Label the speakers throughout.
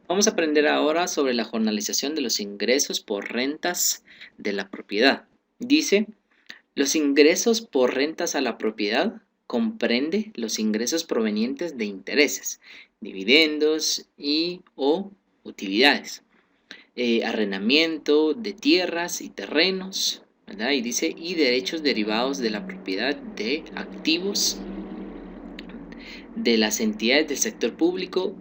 Speaker 1: Vamos a aprender ahora sobre la jornalización de los ingresos por rentas de la propiedad. Dice, los ingresos por rentas a la propiedad comprende los ingresos provenientes de intereses, dividendos y o utilidades, arrendamiento de tierras y terrenos, ¿verdad? Y dice, y derechos derivados de la propiedad de activos de las entidades del sector público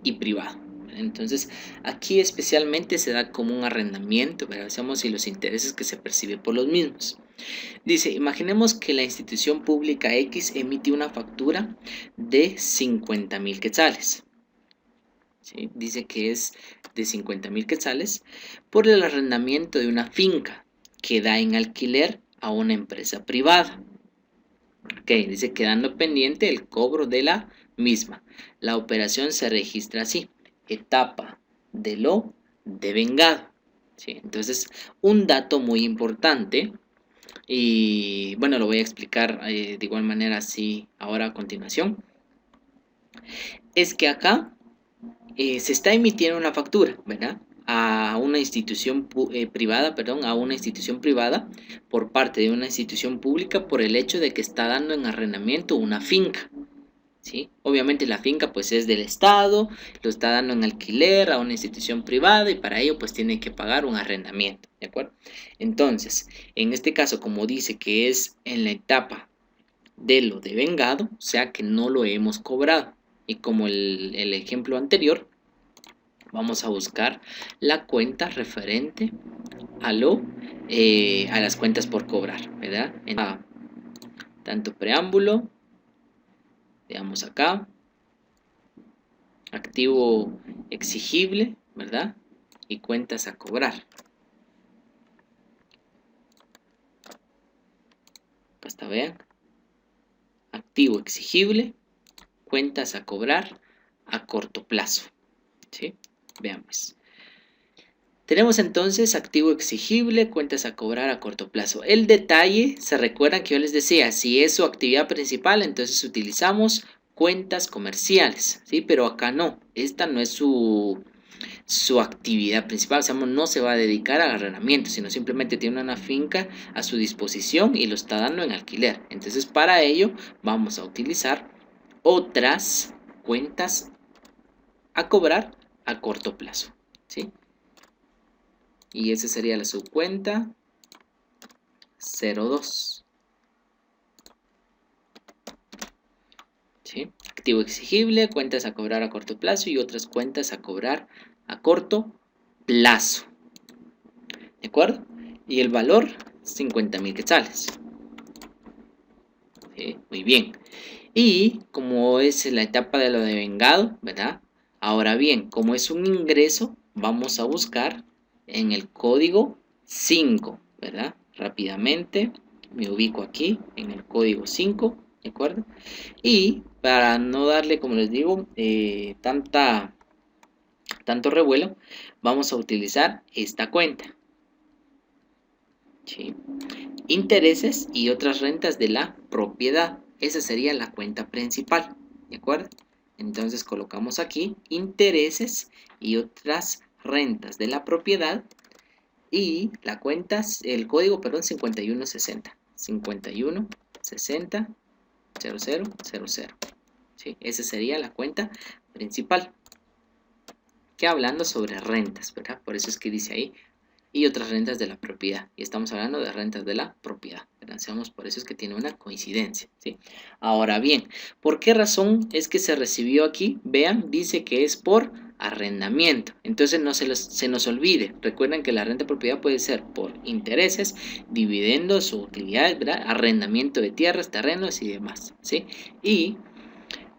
Speaker 1: y privado. Entonces, aquí especialmente se da como un arrendamiento, veamos, y los intereses que se perciben por los mismos. Dice, imaginemos que la institución pública X emite una factura de 50,000 quetzales. ¿Sí? Dice que es de 50,000 quetzales por el arrendamiento de una finca que da en alquiler a una empresa privada. Dice quedando pendiente el cobro de la misma. La operación se registra así: etapa de lo devengado. ¿Sí? Entonces, un dato muy importante, y bueno, lo voy a explicar de igual manera así ahora a continuación, es que acá se está emitiendo una factura, ¿verdad? A una institución privada, perdón, a una institución privada por parte de una institución pública por el hecho de que está dando en arrendamiento una finca. ¿Sí? Obviamente la finca pues es del Estado, lo está dando en alquiler a una institución privada y para ello pues tiene que pagar un arrendamiento, ¿de acuerdo? Entonces, en este caso, como dice que es en la etapa de lo devengado, o sea que no lo hemos cobrado. Y como el ejemplo anterior, vamos a buscar la cuenta referente a las cuentas por cobrar, ¿verdad? Tanto preámbulo, veamos acá, activo exigible, ¿verdad? Y cuentas a cobrar. Acá está, vean. Activo exigible, cuentas a cobrar a corto plazo. ¿Sí? Veamos. Tenemos entonces activo exigible, cuentas a cobrar a corto plazo. El detalle, se recuerdan que yo les decía, si es su actividad principal, entonces utilizamos cuentas comerciales, ¿sí? Pero acá no, esta no es su actividad principal, o sea, no se va a dedicar al arrendamiento, sino simplemente tiene una finca a su disposición y lo está dando en alquiler. Entonces, para ello vamos a utilizar otras cuentas a cobrar a corto plazo, ¿sí? Y esa sería la subcuenta 02. ¿Sí? Activo exigible, cuentas a cobrar a corto plazo y otras cuentas a cobrar a corto plazo. ¿De acuerdo? Y el valor, 50,000 quetzales. ¿Sí? Muy bien. Y como es la etapa de lo devengado, ¿verdad? Ahora bien, como es un ingreso, vamos a buscar en el código 5, ¿verdad? Rápidamente me ubico aquí en el código 5, ¿de acuerdo? Y para no darle, como les digo, tanto revuelo, vamos a utilizar esta cuenta. ¿Sí? Intereses y otras rentas de la propiedad. Esa sería la cuenta principal, ¿de acuerdo? Entonces colocamos aquí intereses y otras rentas de la propiedad y la cuenta, el código, perdón, 5160. 5160 0000. ¿Sí? Esa sería la cuenta principal. Que hablando sobre rentas, ¿verdad? Por eso es que dice ahí y otras rentas de la propiedad. Y estamos hablando de rentas de la propiedad. Pensamos, por eso es que tiene una coincidencia. ¿Sí? Ahora bien, ¿por qué razón es que se recibió aquí? Vean, dice que es por arrendamiento. Entonces no se nos olvide. Recuerden que la renta de propiedad puede ser por intereses, dividendos o utilidades, ¿verdad? Arrendamiento de tierras, terrenos y demás. ¿Sí? Y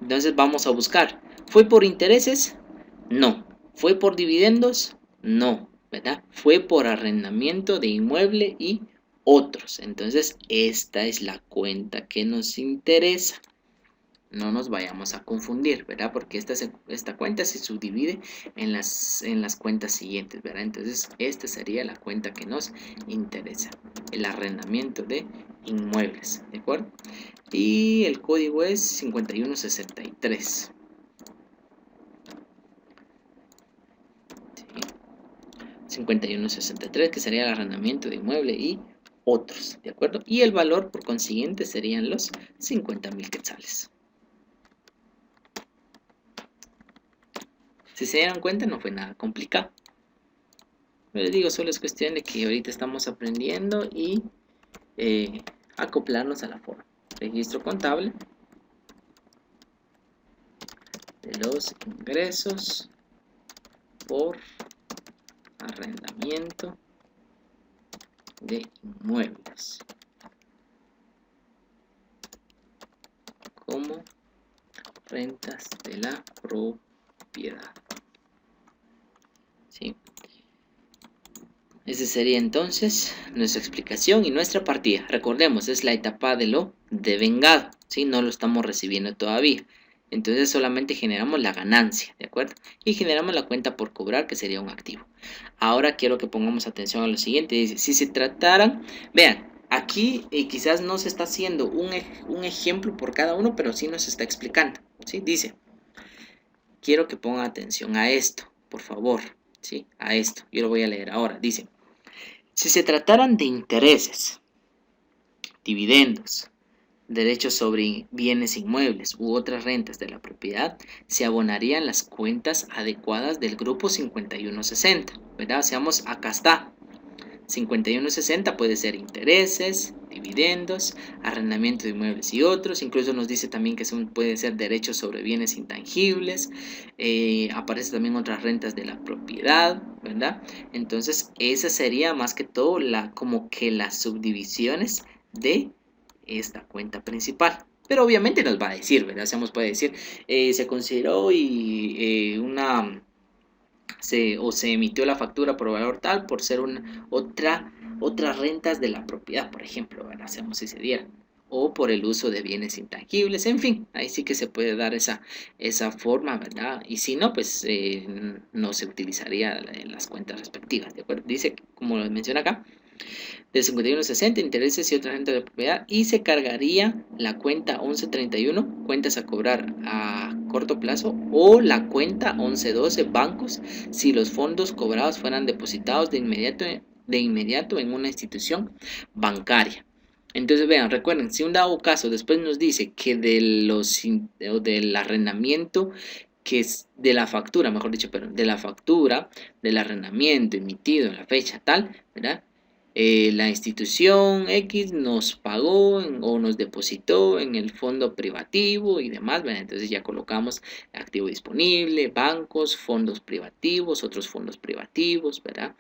Speaker 1: entonces vamos a buscar. ¿Fue por intereses? No. ¿Fue por dividendos? No. ¿Verdad? Fue por arrendamiento de inmueble y otros. Entonces, esta es la cuenta que nos interesa. No nos vayamos a confundir, ¿verdad? Porque esta cuenta se subdivide en las cuentas siguientes, ¿verdad? Entonces, esta sería la cuenta que nos interesa. El arrendamiento de inmuebles, ¿de acuerdo? Y el código es 5163. ¿sí? 51.63, que sería el arrendamiento de inmueble y otros, ¿de acuerdo? Y el valor, por consiguiente, serían los 50.000 quetzales. Si se dieron cuenta, no fue nada complicado. Les digo, solo es cuestión de que ahorita estamos aprendiendo y acoplarnos a la forma. Registro contable de los ingresos por arrendamiento de inmuebles como rentas de la propiedad. ¿Sí? Esa sería entonces nuestra explicación y nuestra partida. Recordemos, es la etapa de lo devengado, ¿sí? No lo estamos recibiendo todavía. Entonces solamente generamos la ganancia, ¿de acuerdo? Y generamos la cuenta por cobrar, que sería un activo. Ahora quiero que pongamos atención a lo siguiente. Dice, si se trataran, vean, aquí quizás no se está haciendo un ejemplo por cada uno, pero sí nos está explicando, ¿sí? Dice, quiero que pongan atención a esto, por favor, ¿sí? A esto, yo lo voy a leer ahora. Dice, si se trataran de intereses, dividendos, derechos sobre bienes inmuebles u otras rentas de la propiedad, se abonarían las cuentas adecuadas del grupo 5160, ¿verdad? Seamos, acá está. 5160 puede ser intereses, dividendos, arrendamiento de inmuebles y otros. Incluso nos dice también que puede ser derechos sobre bienes intangibles. Aparece también otras rentas de la propiedad, ¿verdad? Entonces, esa sería más que todo como que las subdivisiones de esta cuenta principal. Pero obviamente nos va a decir, ¿verdad? Puede decir, se consideró y se emitió la factura por valor tal por ser otras rentas de la propiedad, por ejemplo, ¿verdad? Si se diera, o por el uso de bienes intangibles, en fin, ahí sí que se puede dar esa forma, ¿verdad? Y si no, pues no se utilizaría en las cuentas respectivas, ¿de acuerdo? Dice, como lo menciona acá, del 5160, intereses y otra renta de propiedad, y se cargaría la cuenta 1131, cuentas a cobrar a corto plazo, o la cuenta 1112, bancos, si los fondos cobrados fueran depositados de inmediato en una institución bancaria. Entonces vean, recuerden, si un dado caso después nos dice que del arrendamiento, que es de la factura, mejor dicho, pero de la factura del arrendamiento emitido en la fecha tal, ¿verdad? La institución X nos pagó o nos depositó en el fondo privativo y demás, ¿verdad? Entonces ya colocamos activo disponible, bancos, fondos privativos, otros fondos privativos, ¿verdad?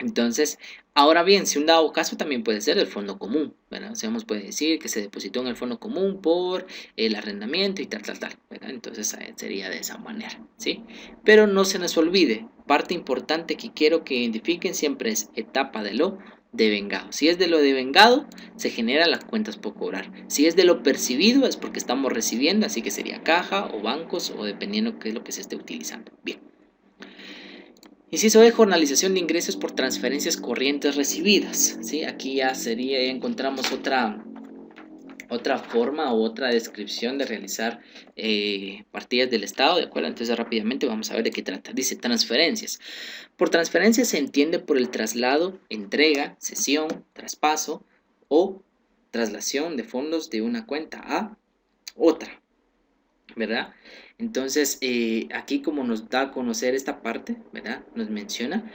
Speaker 1: Entonces, ahora bien, si un dado caso también puede ser el fondo común, ¿verdad? O sea, puede decir que se depositó en el fondo común por el arrendamiento y tal, ¿verdad? Entonces sería de esa manera, ¿sí? Pero no se nos olvide, parte importante que quiero que identifiquen siempre es etapa de lo devengado. Si es de lo devengado, se generan las cuentas por cobrar. Si es de lo percibido, es porque estamos recibiendo, así que sería caja o bancos o dependiendo qué es lo que se esté utilizando. Bien. Inciso E, jornalización de ingresos por transferencias corrientes recibidas, ¿sí? Aquí ya encontramos otra forma o otra descripción de realizar partidas del Estado, ¿de acuerdo? Entonces rápidamente vamos a ver de qué trata. Dice transferencias. Por transferencia se entiende por el traslado, entrega, cesión, traspaso o traslación de fondos de una cuenta a otra, ¿verdad? Entonces, aquí como nos da a conocer esta parte, ¿verdad? Nos menciona,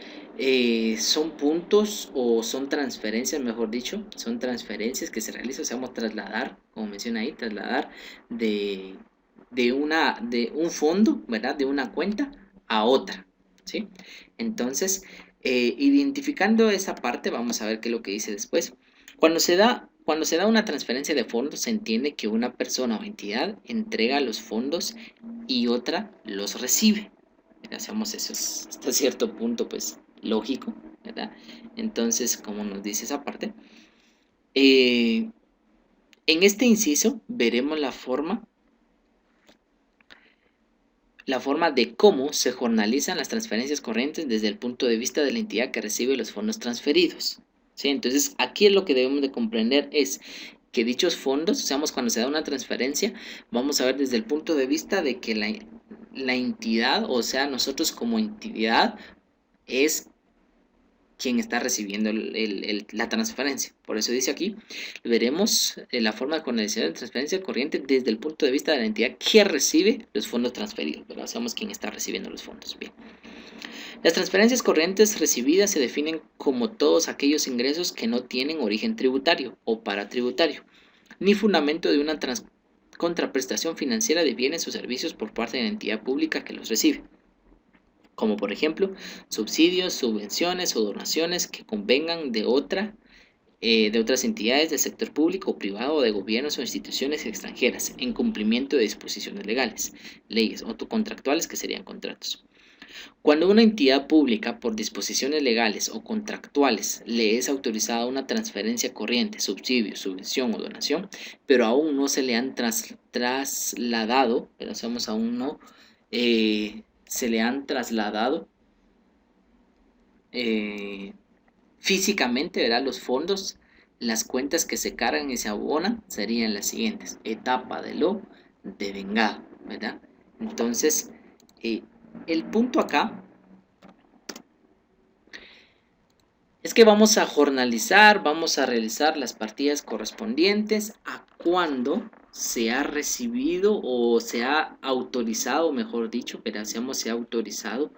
Speaker 1: son puntos o son transferencias, mejor dicho, son transferencias que se realizan, o sea, vamos a trasladar, como menciona ahí, trasladar de un fondo, ¿verdad? De una cuenta a otra, ¿sí? Entonces, identificando esa parte, vamos a ver qué es lo que dice después. Cuando se da una transferencia de fondos, se entiende que una persona o entidad entrega los fondos y otra los recibe. Hacemos eso hasta cierto punto, pues, lógico, ¿verdad? Entonces, como nos dice esa parte, en este inciso veremos la forma de cómo se jornalizan las transferencias corrientes desde el punto de vista de la entidad que recibe los fondos transferidos. ¿Sí? Entonces, aquí lo que debemos de comprender es que dichos fondos, cuando se da una transferencia, vamos a ver desde el punto de vista de que la entidad, o sea, nosotros como entidad, es quien está recibiendo la transferencia. Por eso dice aquí, veremos la forma de canalización de transferencia corriente desde el punto de vista de la entidad que recibe los fondos transferidos, ¿verdad? Sabemos quién está recibiendo los fondos. Bien. Las transferencias corrientes recibidas se definen como todos aquellos ingresos que no tienen origen tributario o paratributario, ni fundamento de una contraprestación financiera de bienes o servicios por parte de la entidad pública que los recibe, como por ejemplo subsidios, subvenciones o donaciones que convengan de otras entidades del sector público o privado o de gobiernos o instituciones extranjeras en cumplimiento de disposiciones legales, leyes o contractuales que serían contratos. Cuando una entidad pública, por disposiciones legales o contractuales, le es autorizada una transferencia corriente, subsidio, subvención o donación, pero aún no se le han trasladado, pero hacemos aún no, se le han trasladado físicamente, ¿verdad? Los fondos, las cuentas que se cargan y se abonan serían las siguientes: etapa de lo devengado, ¿verdad? Entonces, el punto acá es que vamos a jornalizar, vamos a realizar las partidas correspondientes a cuando se ha recibido o se ha autorizado, mejor dicho, pero se ha autorizado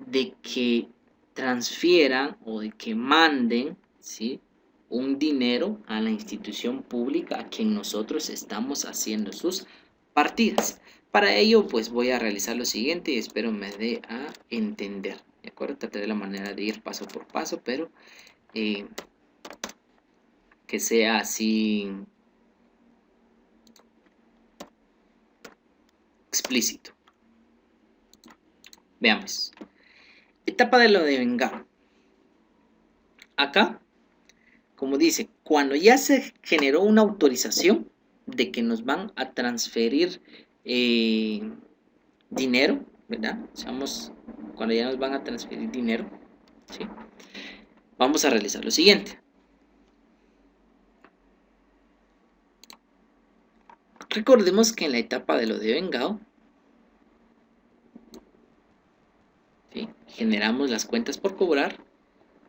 Speaker 1: de que transfieran o de que manden, ¿sí?, un dinero a la institución pública a quien nosotros estamos haciendo sus partidas. Para ello, pues voy a realizar lo siguiente y espero me dé a entender. ¿De acuerdo? Trataré la manera de ir paso por paso, pero que sea así explícito. Veamos. Etapa de lo devengado. Acá, como dice, cuando ya se generó una autorización de que nos van a transferir dinero, ¿verdad? Cuando ya nos van a transferir dinero, ¿sí?, vamos a realizar lo siguiente. Recordemos que en la etapa de lo devengado, ¿sí?, generamos las cuentas por cobrar,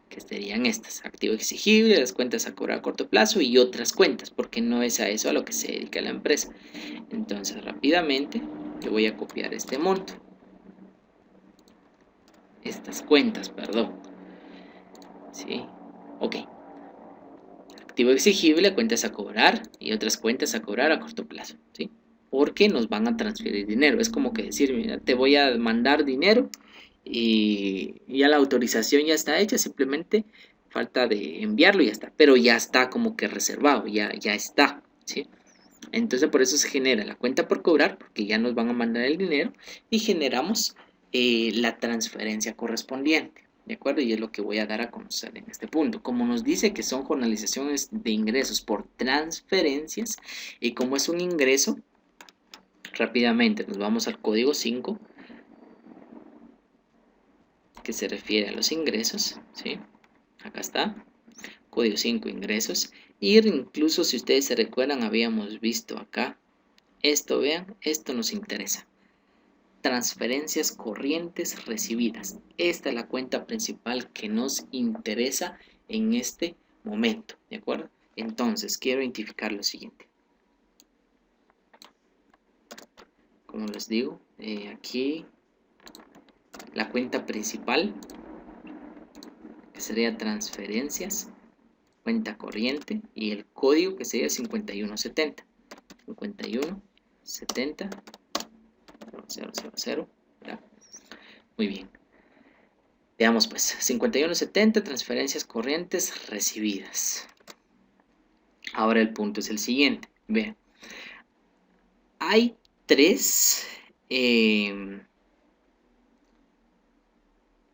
Speaker 1: que serían estas: activo exigible, las cuentas a cobrar a corto plazo y otras cuentas, porque no es a eso a lo que se dedica la empresa. Entonces, rápidamente, yo voy a copiar este monto, estas cuentas, perdón. ¿Sí? Ok. Activo exigible, cuentas a cobrar y otras cuentas a cobrar a corto plazo, ¿sí? Porque nos van a transferir dinero. Es como que decir, mira, te voy a mandar dinero y ya la autorización ya está hecha, simplemente falta de enviarlo y ya está. Pero ya está como que reservado, ya está, ¿sí? Entonces por eso se genera la cuenta por cobrar, porque ya nos van a mandar el dinero, y generamos la transferencia correspondiente. ¿De acuerdo? Y es lo que voy a dar a conocer en este punto. Como nos dice que son jornalizaciones de ingresos por transferencias, y como es un ingreso, rápidamente nos vamos al código 5, que se refiere a los ingresos, ¿sí? Acá está, código 5, ingresos. Y incluso si ustedes se recuerdan, habíamos visto acá esto, vean, esto nos interesa. Transferencias corrientes recibidas. Esta es la cuenta principal que nos interesa en este momento, ¿de acuerdo? Entonces, quiero identificar lo siguiente. Como les digo, aquí la cuenta principal, que sería transferencias, cuenta corriente, y el código que sería 5170. 5170 000, ¿verdad? Muy bien. Veamos pues, 5170, transferencias corrientes recibidas. Ahora el punto es el siguiente. Vean, hay tres,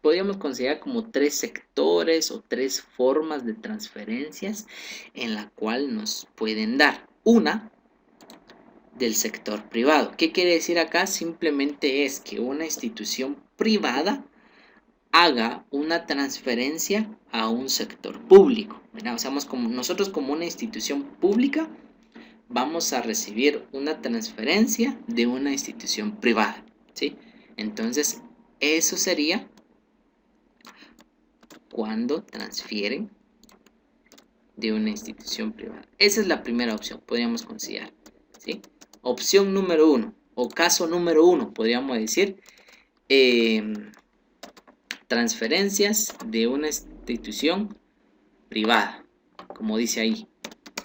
Speaker 1: podríamos considerar como tres sectores o tres formas de transferencias en la cual nos pueden dar. Una, del sector privado. ¿Qué quiere decir acá? Simplemente es que una institución privada haga una transferencia a un sector público, ¿verdad? O sea, nosotros como una institución pública vamos a recibir una transferencia de una institución privada, ¿sí? Entonces, eso sería cuando transfieren de una institución privada. Esa es la primera opción, podríamos considerar, ¿sí? Opción número 1, o caso número 1, podríamos decir, transferencias de una institución privada, como dice ahí,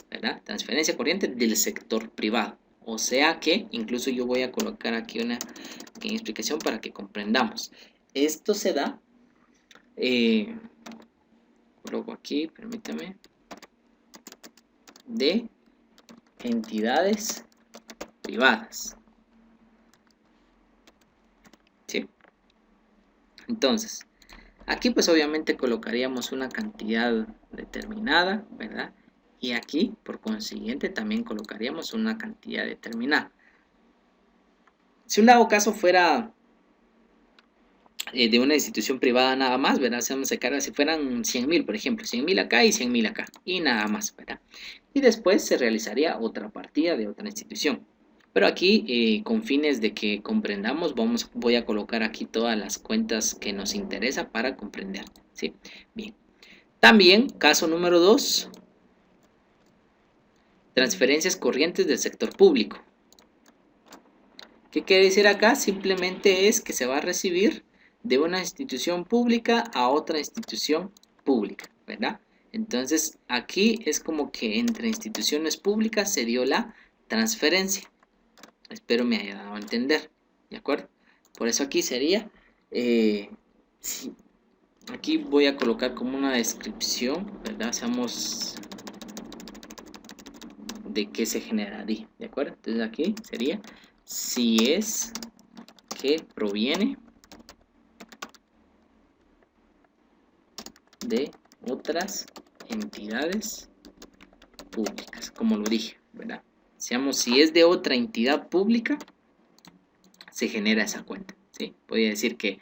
Speaker 1: ¿verdad? Transferencia corriente del sector privado. O sea que, incluso yo voy a colocar aquí una pequeña explicación para que comprendamos. Esto se da, coloco aquí, permítame, de entidades privadas. ¿Sí? Entonces, aquí pues obviamente colocaríamos una cantidad determinada, ¿verdad? Y aquí, por consiguiente, también colocaríamos una cantidad determinada. Si un dado caso fuera de una institución privada nada más, ¿verdad? Se carga si fueran 100.000, por ejemplo, 100.000 acá y 100.000 acá, y nada más, ¿verdad? Y después se realizaría otra partida de otra institución. Pero aquí, con fines de que comprendamos, voy a colocar aquí todas las cuentas que nos interesa para comprender, ¿sí? Bien. También, caso número 2, transferencias corrientes del sector público. ¿Qué quiere decir acá? Simplemente es que se va a recibir de una institución pública a otra institución pública, ¿verdad? Entonces, aquí es como que entre instituciones públicas se dio la transferencia. Espero me haya dado a entender, ¿de acuerdo? Por eso aquí sería, sí, aquí voy a colocar como una descripción, ¿verdad? Seamos de qué se generaría, ¿de acuerdo? Entonces aquí sería, si es que proviene de otras entidades públicas, como lo dije, ¿verdad? Seamos, si es de otra entidad pública, se genera esa cuenta, ¿sí? Podría decir que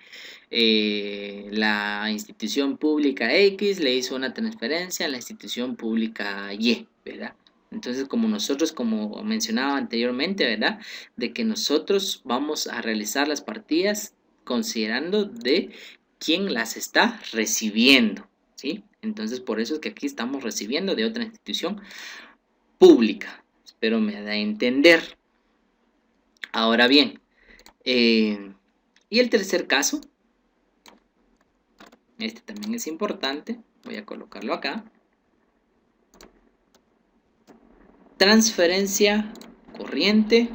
Speaker 1: la institución pública X le hizo una transferencia a la institución pública Y, ¿verdad? Entonces, como nosotros, como mencionaba anteriormente, ¿verdad? De que nosotros vamos a realizar las partidas considerando de quién las está recibiendo, ¿sí? Entonces, por eso es que aquí estamos recibiendo de otra institución pública. Espero me da a entender. Ahora bien, y el tercer caso, este también es importante, voy a colocarlo acá. Transferencia corriente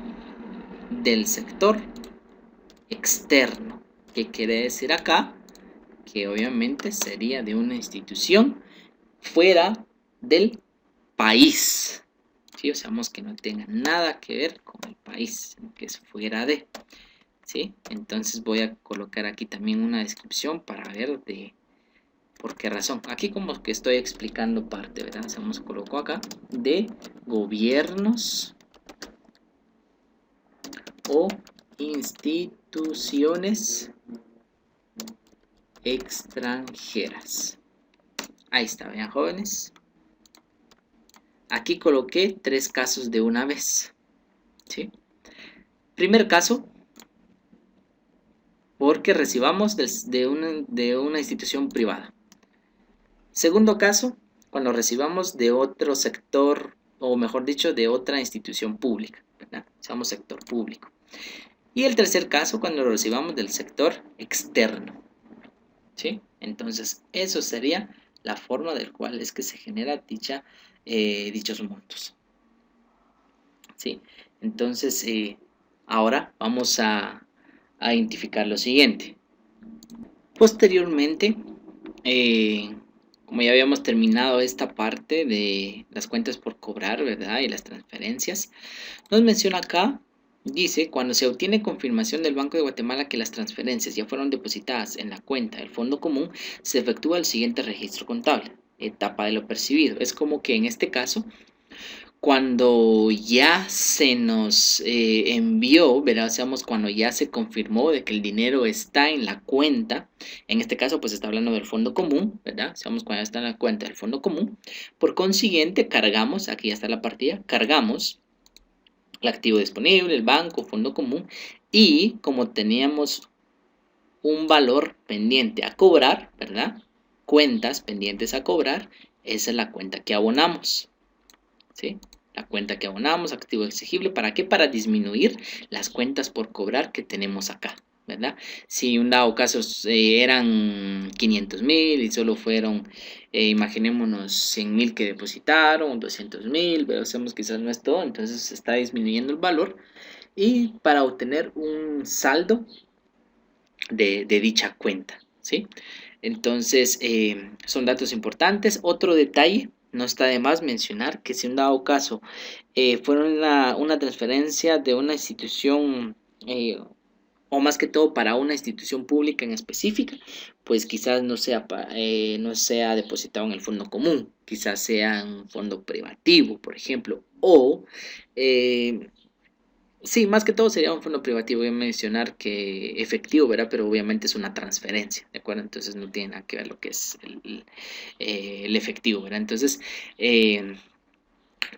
Speaker 1: del sector externo. ¿Qué quiere decir acá? Que obviamente sería de una institución fuera del país. ¿Sí? O sea, que no tenga nada que ver con el país, que es fuera de. ¿Sí? Entonces voy a colocar aquí también una descripción para ver de por qué razón. Aquí como que estoy explicando parte, ¿verdad? Hacemos coloco acá de gobiernos o instituciones extranjeras. Ahí está, vean jóvenes. Aquí coloqué 3 casos de una vez. ¿Sí? Primer caso, porque recibamos de una institución privada. Segundo caso, cuando recibamos de otro sector, o mejor dicho, de otra institución pública, ¿verdad? Seamos sector público. Y el tercer caso, cuando lo recibamos del sector externo. ¿Sí? Entonces, eso sería la forma del cual es que se genera dichos montos. ¿Sí? Entonces, ahora vamos a identificar lo siguiente. Posteriormente, como ya habíamos terminado esta parte de las cuentas por cobrar, ¿verdad? Y las transferencias, nos menciona acá, dice, cuando se obtiene confirmación del Banco de Guatemala que las transferencias ya fueron depositadas en la cuenta del Fondo Común, se efectúa el siguiente registro contable, etapa de lo percibido. Es como que en este caso, cuando ya se nos envió, ¿verdad? Cuando ya se confirmó de que el dinero está en la cuenta, en este caso pues está hablando del fondo común, ¿verdad? Cuando ya está en la cuenta del fondo común, por consiguiente cargamos, aquí ya está la partida, cargamos el activo disponible, el banco, fondo común, Y como teníamos un valor pendiente a cobrar, ¿verdad? Cuentas pendientes a cobrar, esa es la cuenta que abonamos, ¿sí? La cuenta que abonamos, activo exigible, ¿para qué? Para disminuir las cuentas por cobrar que tenemos acá, ¿verdad? Si un dado caso eran 500.000 y solo fueron, imaginémonos 100.000 que depositaron, 200.000, pero hacemos quizás no es todo, entonces se está disminuyendo el valor y para obtener un saldo de dicha cuenta, ¿sí? Entonces, son datos importantes. Otro detalle, no está de más mencionar que si un dado caso fuera una transferencia de una institución, o más que todo para una institución pública en específica, pues quizás no sea depositado en el fondo común, quizás sea en un fondo privativo, por ejemplo, o sí, más que todo sería un fondo privativo. Voy a mencionar que efectivo, ¿verdad? Pero obviamente es una transferencia, ¿de acuerdo? Entonces no tiene nada que ver lo que es el efectivo, ¿verdad? Entonces,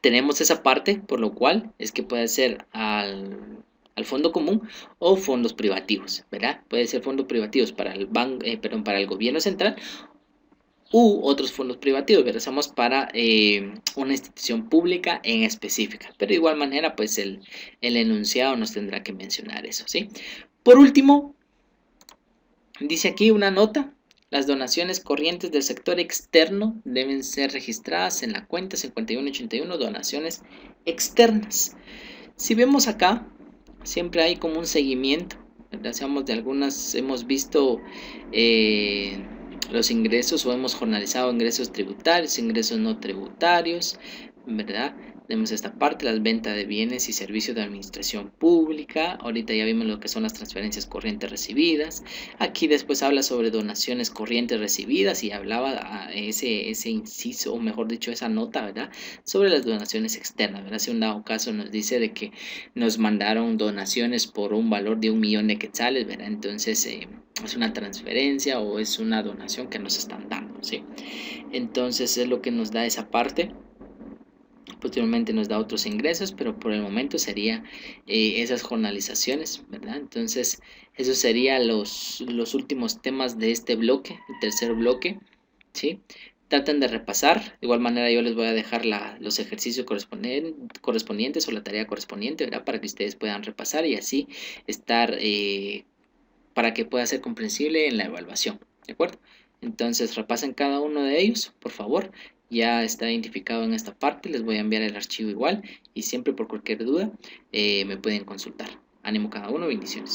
Speaker 1: tenemos esa parte, por lo cual es que puede ser al fondo común o fondos privativos, ¿verdad? Puede ser fondos privativos para el perdón, para el gobierno central u otros fondos privativos, veremos para una institución pública en específica. Pero de igual manera, pues el enunciado nos tendrá que mencionar eso, ¿sí? Por último, dice aquí una nota. Las donaciones corrientes del sector externo deben ser registradas en la cuenta 5181, donaciones externas. Si vemos acá, siempre hay como un seguimiento, ¿verdad? Seamos de algunas, hemos visto los ingresos o hemos jornalizado ingresos tributarios, ingresos no tributarios, ¿verdad? Tenemos esta parte, las ventas de bienes y servicios de administración pública. Ahorita ya vimos lo que son las transferencias corrientes recibidas. Aquí después habla sobre donaciones corrientes recibidas y hablaba ese inciso, o mejor dicho, esa nota, ¿verdad? Sobre las donaciones externas, ¿verdad? Si un dado caso nos dice de que nos mandaron donaciones por un valor de 1.000.000 de quetzales, ¿verdad? Entonces es una transferencia o es una donación que nos están dando, ¿sí? Entonces es lo que nos da esa parte. Posteriormente nos da otros ingresos, pero por el momento sería esas jornalizaciones, ¿verdad? Entonces, esos serían los últimos temas de este bloque, el tercer bloque, ¿sí? Traten de repasar, de igual manera yo les voy a dejar los ejercicios correspondientes o la tarea correspondiente, ¿verdad? Para que ustedes puedan repasar y así estar, para que pueda ser comprensible en la evaluación, ¿de acuerdo? Entonces repasen cada uno de ellos, por favor. Ya está identificado en esta parte, les voy a enviar el archivo igual y siempre por cualquier duda me pueden consultar. Ánimo cada uno, bendiciones.